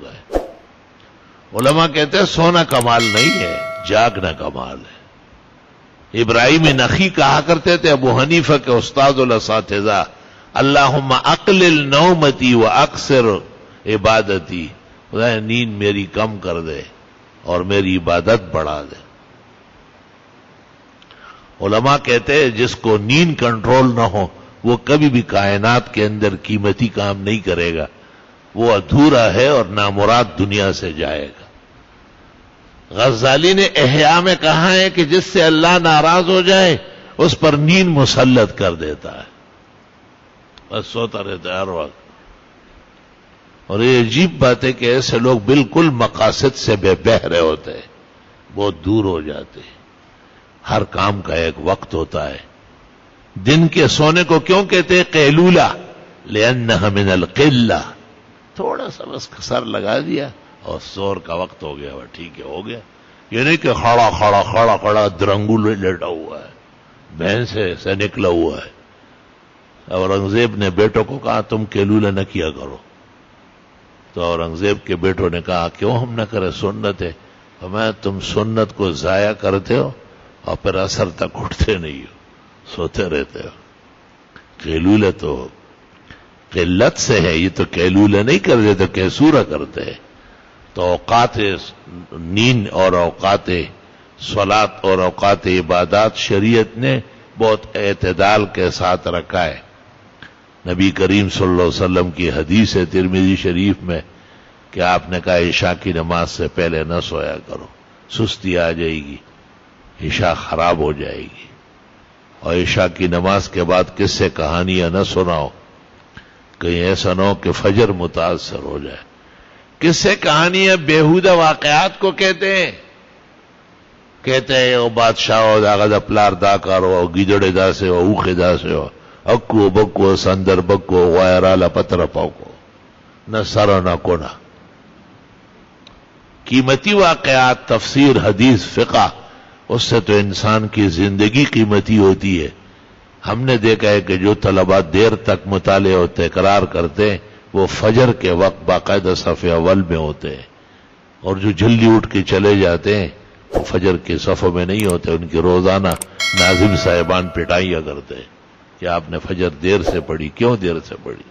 گئے. علماء کہتے ہیں سونا کمال نہیں ہے، جاگنا کمال ہے. ابراہیم نخعی کہا کرتے تھے ابو حنیفہ کے استاد الاساتذہ، اللہم اقلل نومتی و اکثر عبادتی، خدا نیند میری کم کر دے اور میری عبادت بڑھا دے. علماء کہتے ہیں جس کو نیند کنٹرول نہ ہو وہ کبھی بھی کائنات کے اندر قیمتی کام نہیں کرے گا، وہ ادھورا ہے اور نامراد دنیا سے جائے گا. غزالی نے احیاء میں کہا ہے کہ جس سے اللہ ناراض ہو جائے اس پر نیند مسلط کر دیتا ہے، بس سوتا رہتا ہے ہر وقت. اور یہ عجیب بات ہے کہ ایسے لوگ بالکل مقاصد سے بے بہرے ہوتے ہیں، بہت دور ہو جاتے ہیں. ہر کام کا ایک وقت ہوتا ہے. دن کے سونے کو کیوں کہتے ہیں قیلولہ؟ لأنها من القلہ، تھوڑا سا بس سر لگا دیا اور سور کا وقت ہو گیا، ٹھیک ہے ہو گیا. یہ نہیں کہ خڑا درنگو لیٹا ہوا ہے، بھینس سے نکلا ہوا ہے. اورنگزیب نے بیٹوں کو کہا تم قیلولہ نہ کیا کرو، تو اورنگزیب کے بیٹوں نے کہا کیوں ہم نہ کرے، سنت ہے. فرمایا تم سنت کو ضائع کرتے ہو اور پھر اثر تک اٹھتے نہیں ہو، سوتے رہتے ہو. قیلولہ تو قلت سے ہے، یہ تو قیلولہ نہیں کرتے تو کیسورہ کرتے ہیں. تو اوقات نیند اور اوقات صلاۃ اور اوقات عبادات شریعت نے بہت اعتدال کے ساتھ رکھا ہے. نبی کریم صلی اللہ علیہ وسلم کی حدیث ہے ترمذی شریف میں کہ آپ نے کہا عشاء کی نماز سے پہلے نہ سویا کرو، سستی آ جائے گی، عشاء خراب ہو جائے گی. اور عشاء کی نماز کے بعد کس سے کہانیاں نہ سناؤ، کہیں ایسا نہ ہو کہ فجر متاثر ہو جائے. کس سے کہانیاں بیہودہ واقعات کو کہتے ہیں وہ بادشاہ ہو داغا دا پلار دا کارو او گیدڑے دا سے ہو اوخے دا سے ہو اکو بکو سندر بکو غیرالا پتر پاکو نہ سر نہ کونا. قیمتی واقعات، تفسیر، حدیث، فقہ، اس سے تو انسان کی زندگی قیمتی ہوتی ہے. ہم نے دیکھا ہے کہ جو طلباء دیر تک مطالعے اور تکرار کرتے ہیں وہ فجر کے وقت باقاعدہ صف اول میں ہوتے ہیں، اور جو جلدی اٹھ کے چلے جاتے ہیں وہ فجر کے صفوں میں نہیں ہوتے. ان کی روزانہ ناظم صاحبان پٹائیاں کرتے ہیں کہ آپ نے فجر دیر سے پڑھی، کیوں دیر سے پڑھی؟